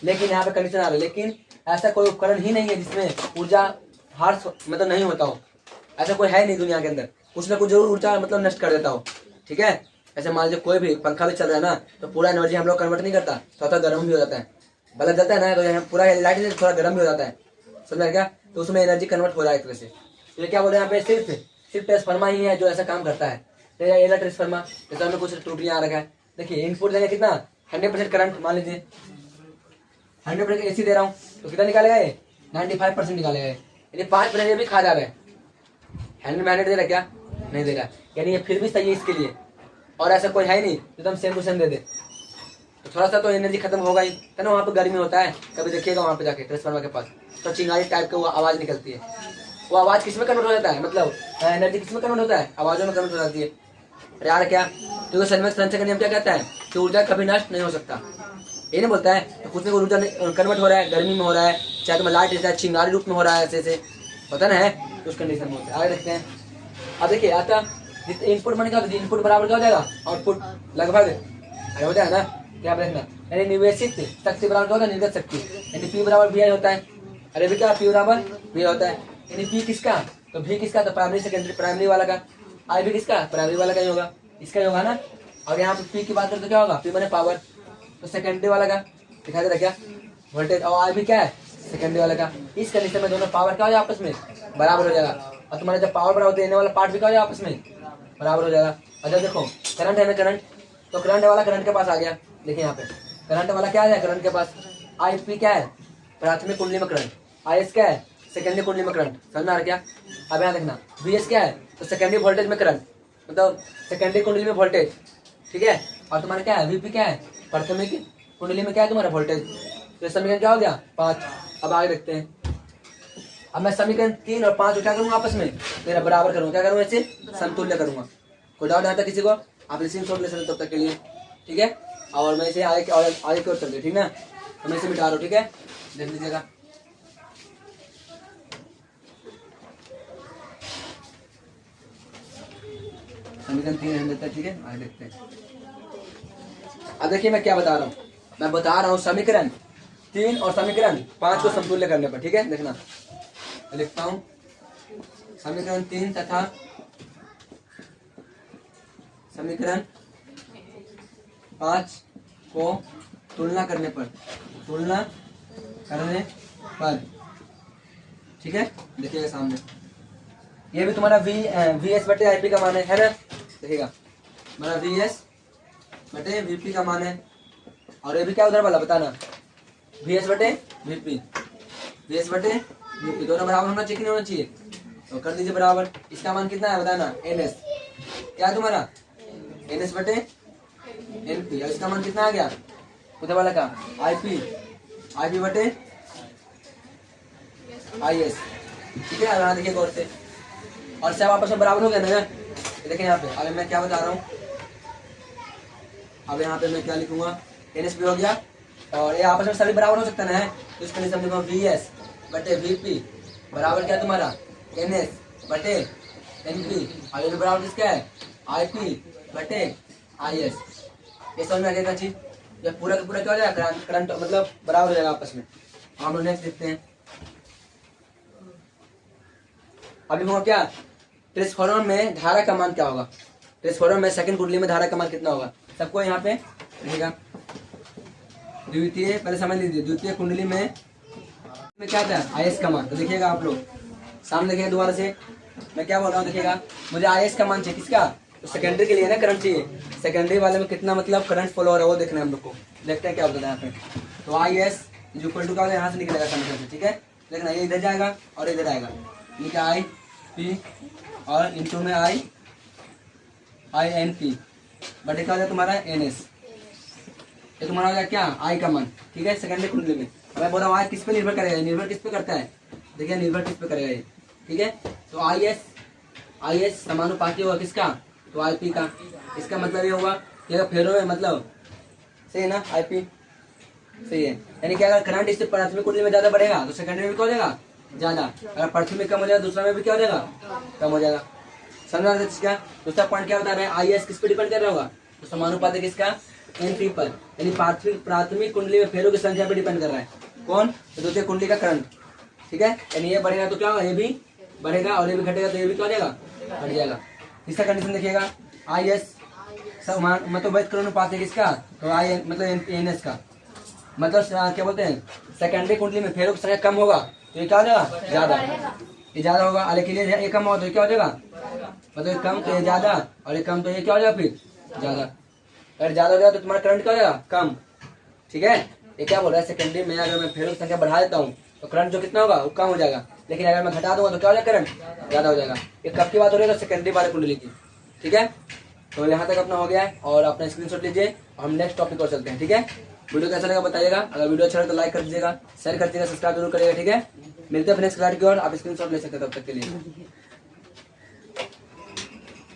लेकिन यहाँ पे कंडीशन आ रहा है, लेकिन ऐसा कोई उपकरण ही नहीं है जिसमें ऊर्जा हार मतलब नहीं होता हो। ऐसा कोई है नहीं दुनिया के अंदर, कुछ ना कुछ जरूर ऊर्जा मतलब नष्ट कर देता हो, ठीक है? ऐसे मान लीजिए कोई भी पंखा भी चल रहा है ना, तो पूरा एनर्जी हम लोग कन्वर्ट नहीं करता, थोड़ा गर्म भी हो जाता है, बल्ब जलता है ना तो यहाँ पूरा लाइट थोड़ा गर्म भी हो जाता है। समझ क्या? तो उसमें एनर्जी कन्वर्ट हो रहा है एक तरह से। ये क्या बोल रहे हैं यहाँ पे? सिर्फ ट्रांसफार्मर ही है जो ऐसा काम करता है। एला ट्रांसफार्मर जैसे हमें कुछ त्रुटियां आ रखा है। देखिए इनपुट देंगे कितना? 100% करंट मान लीजिए 100% एसी दे रहा हूँ तो कितना निकालेगा ये? 95% निकालेगा। यानी 5% ये भी खा जा रहा है। 100 दे रहा है क्या? नहीं दे रहा, यानी ये फिर भी सही है इसके लिए। और ऐसा कोई है नहीं जो तुम सेम टू सेम दे दे, तो थोड़ा सा तो एनर्जी खत्म होगा ही, है ना? वहाँ पे गर्मी होता है, कभी देखिएगा वहाँ पे जाके ट्रांसफार्मर के पास तो चिंगारी टाइप का वो आवाज निकलती है। वो आवाज किस में कन्वर्ट हो जाता है? मतलब एनर्जी किस में कन्वर्ट होता है? आवाजों में कन्वर्ट हो जाती है। अरे यार क्या? क्योंकि संचय का नियम क्या कहता है कि ऊर्जा कभी नष्ट नहीं हो सकता। ये नहीं बोलता है तो कुछ में ऊर्जा कन्वर्ट हो रहा है, गर्मी में हो रहा है, चाहे तुम्हें लाइट रहता है चिंगारी रूप में हो रहा है, ऐसे होता ना है, तो उस कंडीशन में होता है। आगे देखते हैं। अब देखिए आता जितने इनपुट मैंने कहा इनपुट बराबर क्या हो जाएगा? आउटपुट लगभग हो जाएगा ना? क्या देखना, यानी निवेशित शक्ति बराबर क्या होता है? निर्गत शक्ति, यानी पी बराबर वी आई होता है। अरे भी क्या पी बराबर वी होता है, यानी पी किसका? तो भी किसका? तो प्राइमरी सेकेंडरी प्राइमरी वाला का। आई भी किसका? प्राइमरी वाला का ही होगा, इसका ही होगा ना। और यहाँ पे पी की बात करें तो क्या होगा? पी मैंने पावर, तो सेकेंडरी वाला का दिखाई दे रहा क्या? वोल्टेज। और आई भी क्या है? सेकेंडरी वाला का। इस कंडीशन में दोनों पावर क्या हो जाएगा? आपस में बराबर हो जाएगा। और तुम्हारा जब पावर बराबर देने वाला पार्ट भी क्या हो जाएगा? आपस में बराबर हो जाएगा। अच्छा देखो करंट है ना, करंट तो करंट वाला करंट के पास आ गया। देखिए यहाँ पे करंट वाला क्या है? करंट के पास आई पी क्या है? प्राथमिक कुंडली में करंट। आई एस क्या है? सेकेंडरी कुंडली में करंट। समझ में आ रहा क्या? अब यहाँ देखना वी एस क्या है? तो सेकेंडरी वोल्टेज में करंट, मतलब सेकेंडरी कुंडली में वोल्टेज, ठीक है? और तुम्हारा क्या है? वीपी क्या है? प्राथमिक कुंडली में क्या है तुम्हारा? वोल्टेज। तो समीकरण क्या हो गया? 5। अब आगे देखते हैं। अब मैं समीकरण 3 और 5 क्या करूंगा? आपस में मेरा बराबर करूंगा। क्या करूंगा? ऐसे समतुल्य करूंगा। कोई डाउट आता किसी को? आप स्क्रीन शॉट ले सकते तब तक के लिए, ठीक है? और मैं इसे आगे की ओर चलते, ठीक ना? तो मैं इसे मिटा रहा हूँ, ठीक है? देख लीजिएगा। समीकरण 3 रहने देता है, ठीक है? आगे देखते हैं। अब देखिए मैं क्या बता रहा हूँ, मैं बता रहा हूँ समीकरण 3 और समीकरण 5 को समतुल्य करने पर, ठीक है? देखना लिखता हूँ समीकरण 3 तथा समीकरण 5 को तुलना करने पर, ठीक है। देखिएगा सामने, ये भी तुम्हारा वी एस बटे आई पी का मान है ना। देखिएगा हमारा वी एस बटे वी पी का मान है, और ये भी क्या उधर वाला बताना, वी एस बटे वी पी, दोनों बराबर होना चाहिए कि नहीं होना चाहिए, तो कर दीजिए बराबर। इसका मान कितना है बताना, एन एस, क्या है तुम्हारा एन एस बटे एन पी, और इसका मान कितना आ गया उधर वाला का, आई पी बटे आई एस, ठीक है। यहाँ देखिए गौर से, और सब आपस में बराबर हो गया ना। देखिए यहाँ पे अभी मैं क्या बता रहा हूँ, अब यहाँ पे मैं क्या लिखूंगा, एन एस भी हो गया, और ये आपस में सभी बराबर हो सकता है ना, तो इसके लिए समझूंगा वी एस बटे वी पी बराबर क्या तुम्हारा एन एस बटे एन पी, और ये बराबर किसका है, आई पी बटे आई एस। ये समझ में आ गया चीज, ये पूरा का पूरा क्या हो जाएगा, करंट मतलब बराबर हो जाएगा आपस में। हम लोग नेक्स्ट देखते हैं, अभी होगा क्या, ट्रांसफार्मर में धारा का मान क्या होगा, ट्रांसफार्मर में सेकंड कुंडली में धारा का मान कितना होगा, सबको यहाँ पे देखिएगा। द्वितीय, पहले समझ लीजिए, द्वितीय कुंडली में क्या था, आई एस का मान, तो देखिएगा आप लोग सामने देखिएगा दोबारा से मैं क्या बोल रहा हूँ, देखिएगा मुझे आई एस का मान चाहिए, किसका, तो सेकेंडरी के लिए ना करंट चाहिए, सेकेंडरी वाले में कितना मतलब करंट फ्लो हो रहा है वो देखना है हम लोग को। देखते हैं क्या होता है यहाँ पे, तो आई एस इक्वल टू क्या यहाँ से निकलेगा समीकरण से, ठीक है। देखना ये इधर जाएगा और इधर आएगा, ठीक है, आई पी और इंटू में आई एन पी बटे क्या हो जाए तुम्हारा एन एस, ये तुम्हारा हो जाए क्या, आई का मान, ठीक है, सेकेंडरी कुंडली में। मैं बोल रहा हूँ आई किस पे निर्भर करेगा, निर्भर किस पे करता है, देखिए निर्भर किस पे करेगा ये, ठीक है। तो आई एस समानुपाती होगा किसका, तो आई पी का, इसका मतलब ये होगा कि फेरो है, मतलब सही है ना, आई पी सही है, यानी कि अगर करंट इससे प्राथमिक कुंडली में ज्यादा बढ़ेगा तो सेकेंडरी में क्या हो जाएगा ज्यादा, अगर प्राथमिक कम हो जाएगा दूसरा में भी क्या हो जाएगा कम हो जाएगा। समझ रहे इसका दूसरा पॉइंट क्या बता रहे हैं, आई एस किस पे डिपेंड कर रहा होगा, तो समानुपाती किसका, एन पी पर, यानी प्राथमिक कुंडली में फेरों की संख्या पे डिपेंड कर रहा है कौन, तो द्वितीय कुंडली का करंट, ठीक है। यानी ये बढ़ेगा तो क्या होगा, ये भी बढ़ेगा, और ये भी घटेगा तो ये भी क्या हो जाएगा घट जाएगा। इसका कंडीशन देखिएगा, आई एस मतलब वैध अनुपात है किसका, तो आई मतलब एन एस का, मतलब क्या बोलते हैं सेकेंडरी कुंडली में फेरों की संख्या कम होगा तो ये क्या हो जाएगा ज्यादा, ये ज्यादा होगा, लेकिन ये कम होगा तो ये क्या हो जाएगा, मतलब कम तो ये ज्यादा, और ये कम तो ये क्या हो जाएगा फिर ज्यादा। अगर ज्यादा हो जाएगा तो तुम्हारा करंट क्या हो जाएगा कम, ठीक है। ये क्या बोल रहा है, सेकेंडरी में अगर मैं फेरों की संख्या बढ़ा देता हूँ तो करंट जो कितना होगा वो कम हो जाएगा, लेकिन अगर मैं घटा दूंगा तो क्या हो जाएगा करंट ज्यादा हो जाएगा। ये कब की बात हो रही है, तो सेकेंडरी वाले कुंडली की, ठीक है। तो यहाँ तक अपना हो गया है, और अपना स्क्रीनशॉट लीजिए, हम नेक्स्ट टॉपिक पर चलते हैं, ठीक है। वीडियो कैसा लगा बताइएगा, अगर वीडियो अच्छा लगे तो लाइक कर दीजिएगा, शेयर कर दीजिएगा, सब्सक्राइब जरूर करिएगा, ठीक है। मिलते हैं नेक्स्ट क्लास की ओर, आप स्क्रीनशॉट ले सकते हैं तब तक के लिए।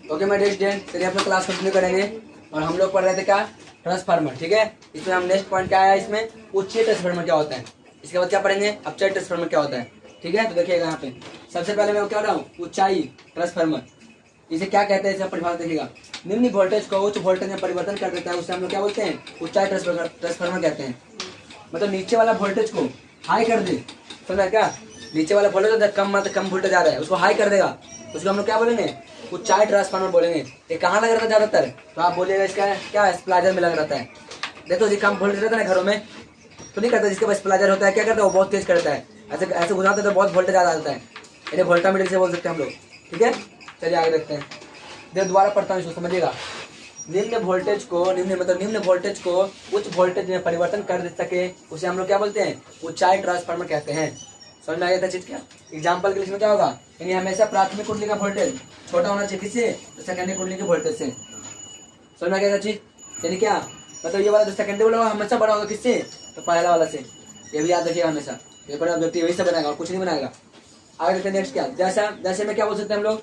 ओके माय डियर स्टूडेंट, चलिए अपना क्लास कंटिन्यू करेंगे, और हम लोग पढ़ रहे थे क्या, ट्रांसफार्मर, ठीक है। इसमें हम नेक्स्ट पॉइंट क्या आया, इसमें उच्चीय ट्रांसफार्मर क्या होता है, इसके बाद क्या पढ़ेंगे, अपचय ट्रांसफार्मर क्या होता है, ठीक है। तो देखिएगा यहाँ पे सबसे पहले मैं क्या हो रहा हूँ, ऊंचाई ट्रांसफार्मर, इसे क्या कहते हैं, इसे परिभाषा देखिएगा, निम्न वोल्टेज को उच्च वोल्टेज में परिवर्तन कर देता है, उसे हम लोग क्या बोलते हैं, ऊंचाई ट्रांसफार्मर कहते हैं। मतलब नीचे वाला वोल्टेज को हाई कर दे, समझा क्या, नीचे वाला वोल्टेज कम मतलब कम वोल्टेज आ रहा है उसको हाई कर देगा, उसको हम लोग क्या बोलेंगे, ऊंचाई ट्रांसफार्मर बोलेंगे। ये कहाँ लग रहता है ज्यादातर, तो आप बोलिएगा इसका क्या स्प्लाइजर में लग रहता है। देखो जी कम वोल्टेज रहता है ना घरों में तो नहीं करता, जिसके पास स्प्लाइजर होता है क्या करता है, वो बहुत तेज करता है, ऐसे ऐसे घुसाते तो बहुत वोल्टेज आ जाता है, इन्हें वोल्टामीटर से बोल सकते हैं हम लोग, ठीक है। चलिए आगे देखते हैं, देखो दोबारा पढ़ता हूँ इसको समझिएगा। निम्न वोल्टेज को उच्च वोल्टेज में परिवर्तन कर सके उसे हम लोग क्या बोलते हैं, ऊंचाई ट्रांसफार्मर कहते हैं। समझ में आ गया था चीज क्या, एग्जाम्पल के लिए इसमें क्या होगा, यानी हमेशा प्राथमिक कुंडली का वोल्टेज छोटा होना चाहिए किससे, तो सेकेंडरी कुंडली के वोल्टेज से। समझ में आ गया था चीज, यानी क्या मतलब ये वाला जो सेकेंडरी वाला हमेशा बड़ा होगा किससे, तो पहला वाला से, ये भी याद रखिएगा हमेशा, ये बड़ा ऑब्जेक्टिव वही से बनाएगा और कुछ नहीं बनाएगा। आगे देखते हैं नेक्स्ट क्या, जैसे में क्या बोल सकते हैं हम लोग,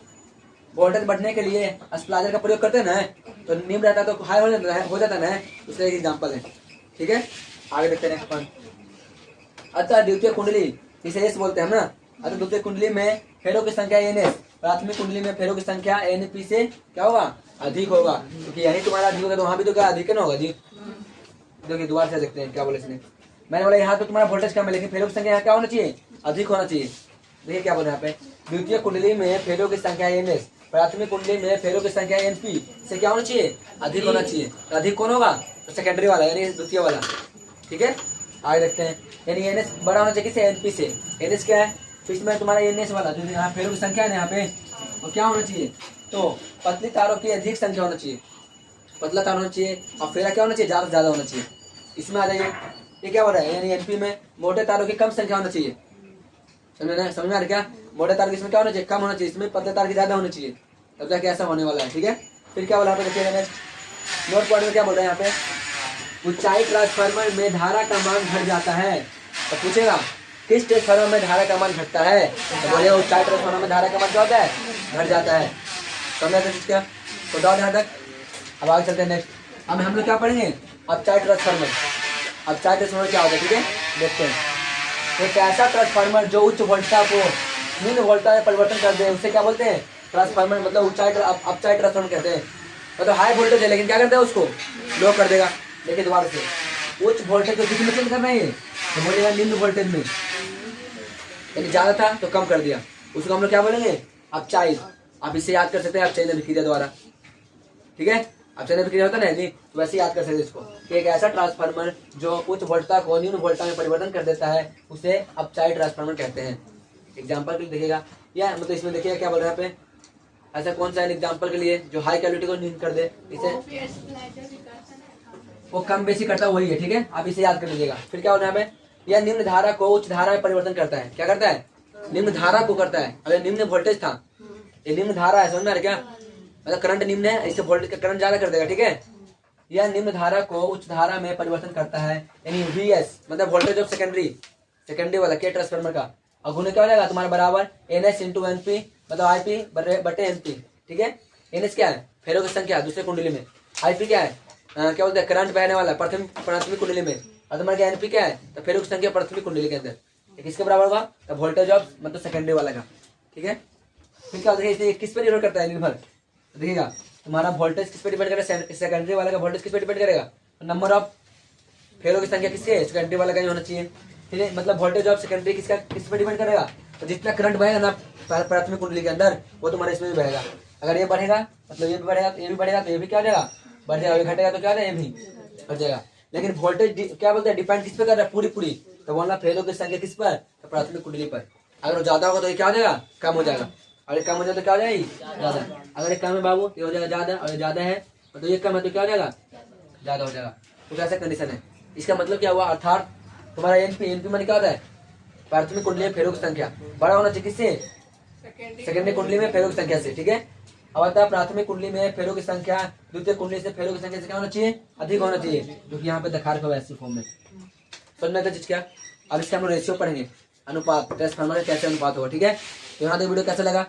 वोल्टेज बढ़ने के लिए स्प्लाइजर का प्रयोग करते हैं ना, तो निम्न रहता है तो हाई हो जाता है ना, उसका एक एग्जाम्पल है, ठीक है। आगे देखते हैं नेक्स्ट पॉइंट। अतः द्वितीय कुंडली इसे एस बोलते हैं हम ना, अतः द्वितीय कुंडली में फेरों की संख्या एन एस, प्राथमिक कुंडली में फेरों की संख्या एन पी से क्या होगा अधिक होगा, क्योंकि यही तुम्हारा अधिक होगा तो वहां भी तो क्या अधिक ना होगा जी। देखिए दोबारा से देखते हैं क्या बोले इसने, मैंने बोला यहाँ तो तुम्हारा वोल्टेज कम है लेकिन फेरों की संख्या यहाँ क्या होना चाहिए, अधिक होना चाहिए। देखिए क्या बोला यहाँ पे, द्वितीय कुंडली में फेरों की संख्या एन एस, प्राथमिक कुंडली में फेरों की संख्या एनपी से क्या होना चाहिए, अधिक होना चाहिए। तो अधिक कौन होगा, तो सेकेंडरी वाला यानी द्वितीय वाला। ठीक है, आगे देखते हैं। यानी एनएस बड़ा होना चाहिए किससे, एनपी से। एनएस क्या है, तो इसमें तुम्हारा एनएस वाला जो यहाँ फेरों की संख्या है ना यहाँ पे, और क्या होना चाहिए, तो पतली तारों की अधिक संख्या होना चाहिए, पतला तार होना चाहिए, और फेरा क्या होना चाहिए, ज्यादा से ज्यादा होना चाहिए। इसमें आ जाइए, ये क्या हो रहा है, यानी एनपी में मोटे तारों की कम संख्या होना चाहिए। समझ में आ रहा है क्या, मोटे तार की इसमें क्या होना चाहिए, कम होना चाहिए, इसमें पतले तार की ज्यादा होनी चाहिए, तब जाके ऐसा होने वाला है। ठीक है, फिर क्या बोला यहाँ पे देखिए, नोट पॉइंट में क्या बोल रहे हैं यहाँ पे, ऊंचाई ट्रांसफार्मर में धारा का मान घट जाता है। तो पूछेगा किस ट्रांसफार्मर में धारा का मान घटता है, तो बोलेगा ऊंचाई ट्रांसफार्मर में धारा का मान क्या होता है, घट जाता है। समझ क्या, तो डाउट यहाँ तक। अब आगे चलते हैं नेक्स्ट। अब हम लोग क्या पढ़ेंगे, अपचाई ट्रांसफार्मर। अपचाई ट्रांसफार्मर क्या होता है, ठीक है, देखते हैं। एक ऐसा ट्रांसफार्मर जो उच्च वोल्टता को निम्न वोल्टता में परिवर्तन कर दे, उसे क्या बोलते हैं, ट्रांसफार्मर। मतलब ऊंचाई अपचाई ट्रांसफार्मर कहते हैं। मतलब हाई वोल्टेज है लेकिन क्या करता है, उसको लो कर देगा। देखिए दोबारा से, उच्च वोल्टेज को किस में चेंज करना है, तो बोलेगा निम्न वोल्टेज में, यानी ज्यादा था तो कम कर दिया, उसको हम लोग क्या बोलेंगे, अपचाई। आप इसे याद कर सकते हैं, अपचाई अभिक्रिया द्वारा। ठीक है, अपचाई अभिक्रिया होता है ना, तो वैसे याद कर सकते हैं इसको, कि एक ऐसा ट्रांसफार्मर जो उच्च वोल्टता को निम्न वोल्टता में परिवर्तन कर देता है, उसे अपचाई ट्रांसफार्मर कहते हैं। एग्जाम्पल के लिए देखिएगा, या मतलब इसमें देखिएगा क्या बोल रहा है यहाँ पे, ऐसा कौन सा है एग्जाम्पल के लिए जो हाई क्वालिटी को निम्न कर दे, इसे वो कम बेसी करता है, वही है। ठीक है, आप इसे याद कर लीजिएगा। फिर क्या हो रहा है हमें, यह निम्न धारा को उच्च धारा में परिवर्तन करता है। क्या करता है, निम्न धारा को करता है। अगर निम्न वोल्टेज था, ये निम्न धारा है, समझ में आ रहा क्या, मतलब करंट निम्न है, इससे वोल्टेज का करंट ज्यादा कर देगा। ठीक है, यह निम्न धारा को उच्च धारा में परिवर्तन करता है, यानी वीएस मतलब वोल्टेज ऑफ सेकेंडरी वाला के ट्रांसफार्मर का। और गुने क्या हो जाएगा तुम्हारा, बराबर एनएस इंटू एनपी, मतलब आईपी बटे एनपी। ठीक है, एनएस क्या है, फेरों की संख्या दूसरे कुंडली में, आईपी क्या है, क्या बोलते हैं, करंट बहने वाला प्राथमिक कुंडली में, और तुम्हारा एनपी क्या है, तो फेरों की संख्या प्राथमिक कुंडली के अंदर। किसके बराबर होगा, तो वोल्टेज ऑफ मतलब सेकेंडरी वाला का। ठीक है, फिर क्या देखिए किस पर निर्भर करता है, निर्भर देखिएगा, तुम्हारा वोल्टेज किस पे डिपेंड करेगा, सेकेंडरी वाला का वोल्टेज किस पे डिपेंड करेगा, नंबर ऑफ फेरों की संख्या किससे, सेकेंडरी वाला का ही होना चाहिए। ठीक है, मतलब वोल्टेज ऑफ सेकेंडरी किसका किस पे डिपेंड करेगा, तो जितना करंट बहेगा ना प्राथमिक कुंडली के अंदर, वो तुम्हारे इसमें भी बहेगा। अगर ये बढ़ेगा मतलब ये भी बढ़ेगा, तो ये भी बढ़ेगा, तो ये भी क्या हो जाएगा, बढ़ जाएगा। ये घटेगा तो क्या हो जाएगा, ये भी बढ़ जाएगा। लेकिन वोल्टेज क्या बोलते हैं, डिपेंड किस पे कर रहा है, पूरी, तो बोलना फेरों की संख्या किस पर, तो प्राथमिक कुंडली पर। अगर वो ज्यादा होगा तो ये क्या हो जाएगा, कम हो जाएगा। अगर कम हो जाए तो क्या हो जाएगी, ज्यादा। अगर ये कम है बाबू, ये हो जाएगा ज्यादा, और ये ज्यादा है तो ये कम है तो क्या हो जाएगा, ज्यादा हो जाएगा। कुछ ऐसा कंडीशन है। इसका मतलब क्या हुआ, अर्थात तुम्हारा एनपी माने क्या होता है, प्राथमिक कुंडली में फेरों की संख्या बड़ा होना चाहिए किससे, सेकेंडरी कुंडली में फेरों की संख्या से। ठीक है, अब आता है प्राथमिक कुंडली में फेरों की संख्या द्वितीय कुंडली से फेरों की संख्या से क्या होना चाहिए, अधिक होना चाहिए, जो कि यहाँ पे दिखा रखा है ऐसी फॉर्म में। समझ में आता चीज क्या। अब इसका हम लोग रेशियो पढ़ेंगे, अनुपात, ट्रांसफार्मर कैसे अनुपात होगा। ठीक है, तो यहाँ तक वीडियो कैसा लगा,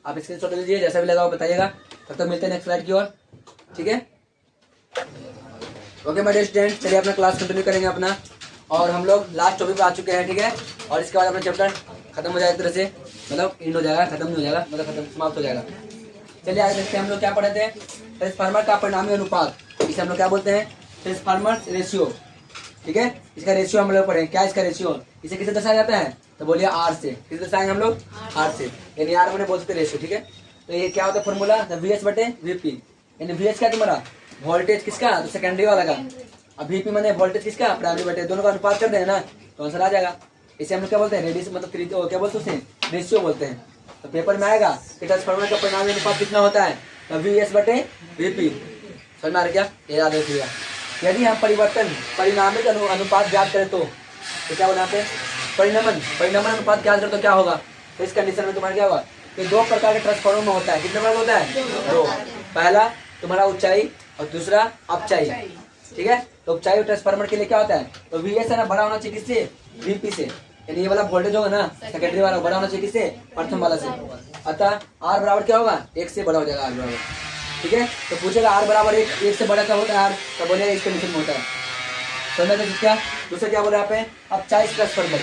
आप स्क्रीनशॉट लीजिए, जैसा भी लगा वो बताइएगा। तब तक मिलते हैं नेक्स्ट स्लाइड की ओर। ठीक है, ओके माय डियर स्टूडेंट, चलिए अपना क्लास कंटिन्यू करेंगे अपना, और हम लोग लास्ट टॉपिक पे आ चुके हैं। ठीक है, और इसके बाद अपना चैप्टर खत्म हो जाएगा एक तरह से, मतलब एंड हो जाएगा, खत्म नहीं हो जाएगा, मतलब खत्म समाप्त हो जाएगा। चलिए आगे देखते हैं हम लोग क्या पढ़े थे, ट्रांसफार्मर का परिणामी अनुपात, इसे हम लोग क्या बोलते हैं, ट्रांसफार्मर रेशियो। ठीक है, इसका रेशियो हम लोग पढ़ेंगे। क्या इसका रेशियो, इसे किसे दर्शाया जाता है, तो बोलिए आर से। किसे दर्शाएंगे हम लोग, आर से, यानी आर मैंने बोल सकते रेशियो। ठीक है, तो ये क्या होता है फॉर्मूला, वीएस बटे वीपी, यानी वीएस क्या तुम्हारा वोल्टेज किसका, तो सेकेंडरी वाला का, अब वीपी मैंने वोल्टेज किसका, प्राइमरी बटे, दोनों का अनुपात कर देना तो आंसर आ जाएगा। इसे हम लोग क्या बोलते हैं, रेडियस मतलब क्या बोलते हैं उसे, रेशियो बोलते हैं। तो पेपर में आएगा कि ट्रांसफार्मर का परिणामी अनुपात कितना होता है, तो वीएस बटे वीपी। समझ में आ रहा क्या, ये याद रखिएगा। यदि हम परिणामिक अनुपात ज्ञात करें तो क्या बोला पे, परिणामन अनुपात ज्ञात करें तो क्या होगा, तो इस कंडीशन में तुम्हारा क्या होगा, कि दो प्रकार के ट्रांसफार्मर में होता है। कितने प्रकार होता है, दो। पहला तुम्हारा ऊंचाई और दूसरा अपचाई। ठीक है, तो उपचाई ट्रांसफार्मर के लिए क्या होता है, तो वीएस है ना बड़ा होना चाहिए किससे, वीपी से, यानी ये वाला वोल्टेज होगा ना सेकेंडरी वाला बड़ा होना चाहिए किससे, प्रथम वाला से। अतः आर बराबर क्या होगा, एक से बड़ा हो जाएगा आर बराबर। ठीक है, तो पूछेगा आर बराबर एक से बड़ा क्या होता है आर, तो बोलेगा इस कंडीशन में होता है। समझ में क्या। दूसरा क्या बोला यहाँ पे, अपचाई ट्रांसफार्मर।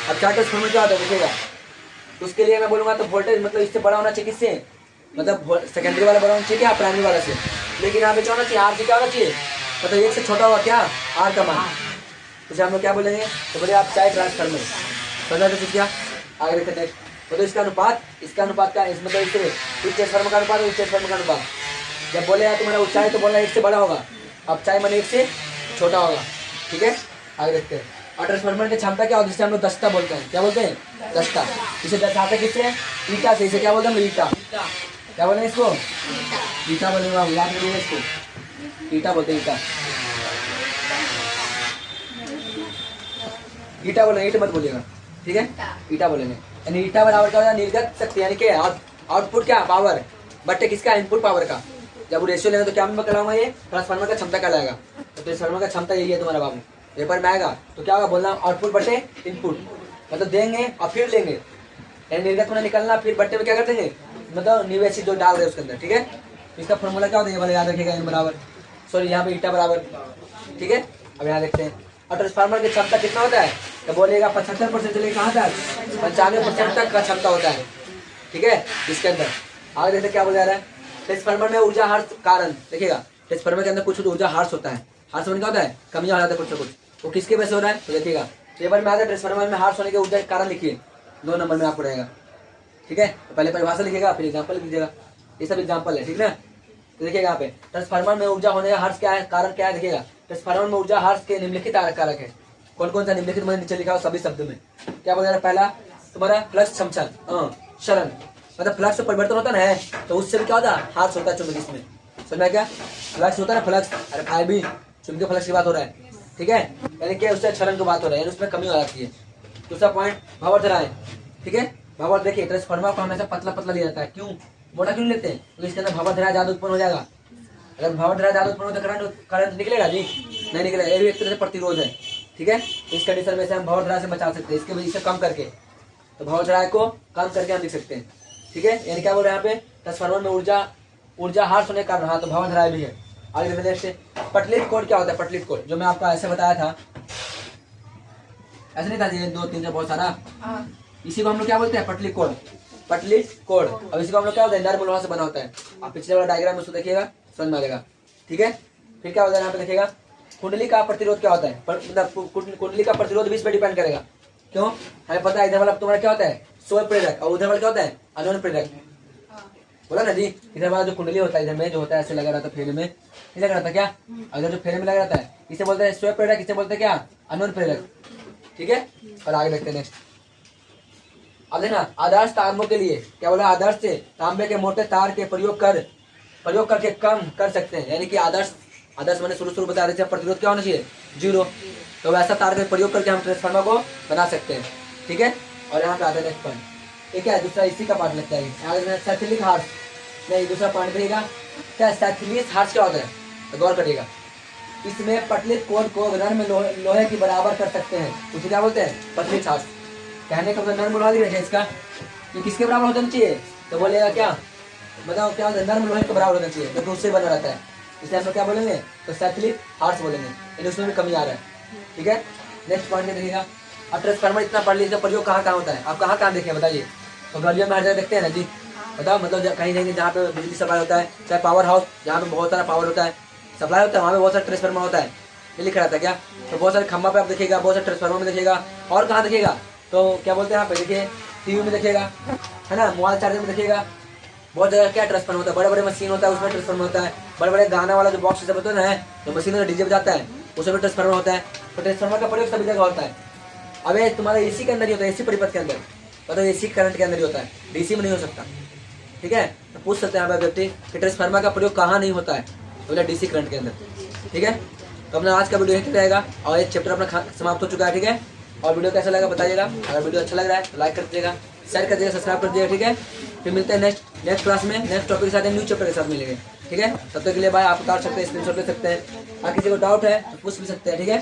अपचाई ट्रांसफार्मर क्या होता है पूछेगा, उसके लिए मैं बोलूंगा तो वोल्टेज मतलब इससे बड़ा होना चाहिए किससे, मतलब सेकेंडरी वाला बड़ा होना चाहिए क्या, प्राइमरी वाला से। लेकिन यहाँ पे क्या होना चाहिए, आर से क्या होना चाहिए, मतलब एक से छोटा हुआ क्या, आर का मान। तो हम लोग क्या बोलेंगे, तो बोले आप चाहे ट्रांसफार्मर। समझा तो क्या, आगे देखते नेक्स्ट। मतलब इसका अनुपात का, इस मतलब इससे इस ट्रांसफार्मर का अनुपात और इस ट्रांसफार्मर का अनुपात। जब बोलेगा तुम्हारा ऊंचाई तो बोलना 1 से बड़ा होगा, अब चाहे मैंने 1 से छोटा होगा। ठीक है, आगे देखते हैं। और ट्रांसफार्मर की क्षमता क्या होती है, जिसे हम लोग दस्ता बोलते हैं। क्या बोलते हैं? दस्ता। इसे दर्शाते किससे? ईटा से। इसे क्या बोलते हैं? ईटा। क्या बोलेंगे इसको? ईटा बोलेंगे। याद करिए इसको, ईटा बोलते हैं। ईटा बोलेंगे, ईट मत बोलिएगा। ठीक है, ईटा बोलेंगे। यानी ईटा बराबर क्या होता है? निर्गत शक्ति, यानी कि आउटपुट क्या? पावर बटे किसका? इनपुट पावर का। जब वो रेशियो लेंगे तो क्या मैं कहलाऊंगा? ये ट्रांसफार्मर का क्षमता कहलाएगा। तो ट्रांसफार्मर का क्षमता यही है तुम्हारा बाबू। पेपर में आएगा तो क्या होगा? बोलना आउटपुट बटे इनपुट, मतलब देंगे और फिर लेंगे, यानी निर्गत होना निकलना, फिर बट्टे में क्या कर देंगे? मतलब निवेशित जो डाल रहे उसके अंदर। ठीक है, इसका फॉर्मूला क्या होता है? ये याद रखिएगा, इन बराबर, सॉरी यहाँ पे ईटा बराबर। ठीक है, अब यहाँ देखते हैं। और ट्रांसफार्मर की क्षमता कितना होता है? तो बोलिएगा 75% चलिए कहाँ तक? 95% तक का क्षमता होता है। ठीक है, इसके अंदर आगे देखते क्या बोला जा रहा है। ट्रांसफार्मर में ऊर्जा हार्स कारण, देखिएगा ट्रांसफार्मर के अंदर कुछ ऊर्जा हार्स होता है। हार्स होने क्या होता है? कमियां हो जाता है कुछ ना कुछ। वो किसके वजह से हो रहा है? तो देखिएगा पेपर में आता है ट्रांसफार्मर में हार्स होने के ऊर्जा के कारण लिखिए, 2 नंबर में आपको रहेगा। ठीक है, तो पहले परिभाषा लिखिएगा, फिर एग्जाम्पल लिख दीजिएगा। ये सब एग्जाम्पल है। ठीक ना, तो देखिएगा यहाँ पे ट्रांसफार्मर में ऊर्जा होने का हार्स क्या है? कारण क्या है? देखिएगा ट्रांसफार्मर में ऊर्जा हार्स के निम्नलिखित कारक है। कौन कौन सा निम्नलिखित? मैंने नीचे लिखा हो सभी शब्द में। क्या बोला? पहला तुम्हारा फ्लक्स क्षमता, शरण, मतलब फ्लक्स से परिवर्तन होता है, तो उससे भी क्या होता है? हार्स होता है चुंबक। इसमें समझा क्या? फ्लक्स होता है ना, फ्लक्स, अरे भाई भी चुंबकीय फ्लक्स की बात हो रहा है। ठीक है, यानी कि उससे क्षरण की बात हो रहा है, यानी उसमें कमी हो जाती है। दूसरा पॉइंट भावार्थ। ठीक है, भावार्थ देखिए ट्रांसफार्मर को हमेशा पतला पतला लिया जाता है। क्यों? मोटा क्यों लेते हैं? क्योंकि इसके अंदर भावार्थ ज्यादा उत्पन्न हो जाएगा। अगर भावार्थ ज्यादा उत्पन्न हो तो करंट निकलेगा जी? नहीं निकलेगा। ये भी एक तरह से प्रतिरोध है। ठीक है, इस कंडीशन में से हम भावार्थ से बचा सकते हैं, इसके वजह से कम करके, तो भावार्थ को कम करके हम लिख सकते हैं। ठीक है, यानी क्या बोल रहे हैं यहाँ पे? ट्रांसफार्मर में ऊर्जा हार्स होने का कारण, हाँ, तो भावार्थ भी है। आगे नेक्स्ट, पटलित कोड क्या होता है? पटलित कोड जो मैं आपको ऐसे बताया था, ऐसे नहीं था ये 2 3 बहुत सारा, इसी को हम लोग क्या बोलते हैं? पटलित कोड। पटलित कोड। अब इसी को हम लोग क्या होता है? नर्म लोहा से बना होता है। आप पिछले वाला डायग्राम में उसको देखिएगा, समझ में आ जाएगा। ठीक है, फिर क्या होता है यहाँ पे देखिएगा, कुंडली का प्रतिरोध क्या होता है? मतलब कुंडली का प्रतिरोध भी इस पर डिपेंड करेगा। क्यों? हमें पता है इधर वाला तुम्हारा क्या होता है? स्व प्रेरक, और उधर वाला क्या होता है? अनोन प्रेरक। बोला ना जी, इधर वाला जो कुंडली होता है, इधर में जो होता है ऐसे लगा रहता है, फेरे में नहीं लगा रहता क्या? इधर जो फेरे में लगा रहता है इसे बोलते हैं स्व प्रेरक, इसे बोलते हैं क्या? अनोन प्रेरक। ठीक है, और आगे देखते हैं नेक्स्ट। अब देखना, आदर्श तारों के लिए क्या बोला? आदर्श से तांबे के मोटे तार के प्रयोग करके कम कर सकते हैं। यानी कि आदर्श मैंने शुरू बता रहे थे, प्रतिरोध क्या होना चाहिए? 0। तो वैसा तार का प्रयोग करके हम ट्रांसफार्मर को बना सकते हैं। ठीक है, और यहाँ पे आता है नेक्स्ट पॉइंट, ये क्या है? दूसरा इसी का पार्ट लगता है। सैथिलिक हार्स, नहीं दूसरा पॉइंट देखिएगा, क्या सैथिलिक हार्स क्या होता है? तो गौर करिएगा, इसमें पटलित कोड को नर्म लोहे की बराबर कर सकते हैं, उसे क्या बोलते हैं? पटलित हार्स। कहने का मतलब नर्म लोहा दिख रहा है इसका, ये किसके बराबर होना चाहिए? तो बोलेगा क्या? बताओ क्या होता है? नर्म लोहे के बराबर होना चाहिए, क्योंकि उससे बना रहता है, इसलिए हम लोग क्या बोलेंगे? तो सैथिलिक हार्स बोलेंगे, यानी उसमें भी कमी आ रहा है। ठीक है, नेक्स्ट पॉइंट में देखिएगा, अब ट्रांसफार्मर इतना पढ़ लीजिए, प्रयोग कहाँ कहाँ होता है? आप कहाँ कहाँ देखें बताइए? तो गलियों में हर जगह देखते हैं ना जी, बताओ, मतलब कहीं कहीं जहाँ पे बिजली सप्लाई होता है, चाहे पावर हाउस जहाँ पे बहुत सारा पावर होता है, सप्लाई होता है, वहाँ पे बहुत सारा ट्रांसफार्मर होता है, ये लिखा रहता है क्या? तो बहुत सारे खंभा पे आप देखिएगा, बहुत सारे ट्रांसफार्मर में देखिएगा, और कहाँ देखिएगा? तो क्या बोलते हैं यहाँ पे देखिए, टीवी में देखिएगा, है ना, मोबाइल चार्जर में देखिएगा, बहुत जगह क्या ट्रांसफार्मर होता है, बड़े बड़े मशीन होता है उसमें ट्रांसफार्मर होता है, बड़े बड़े गाना वाला जो बॉक्स सब होता है ना, जो मशीन में डीजे बजाता है उसमें ट्रांसफार्मर होता है। तो ट्रांसफार्मर का प्रयोग सभी जगह होता है। अब ये तुम्हारा एसी के अंदर ही होता है, एसी परिपथ के अंदर, मतलब एसी करंट के अंदर ही होता है, डीसी में नहीं हो सकता। ठीक है, तो पूछ सकते हैं यहाँ पे व्यक्ति कि ट्रांसफार्मर का प्रयोग कहाँ नहीं होता है? तो बोला डीसी करंट के अंदर। ठीक है, तो अपना आज का वीडियो यहीं रहेगा और एक चैप्टर अपना समाप्त हो चुका है। ठीक है, और वीडियो कैसा लगा बताइएगा, अगर वीडियो अच्छा लग रहा है तो लाइक कर दीजिएगा, शेयर कर दीजिएगा, सब्सक्राइब कर दीजिएगा। ठीक है, फिर मिलते हैं नेक्स्ट क्लास में नेक्स्ट टॉपिक के साथ, न्यू चैप्टर के साथ मिलेंगे। ठीक है, तब तक के लिए बाय। आप उतार सकते हैं, स्क्रीनशॉट ले सकते हैं, अगर किसी को डाउट है तो पूछ भी सकते हैं। ठीक है।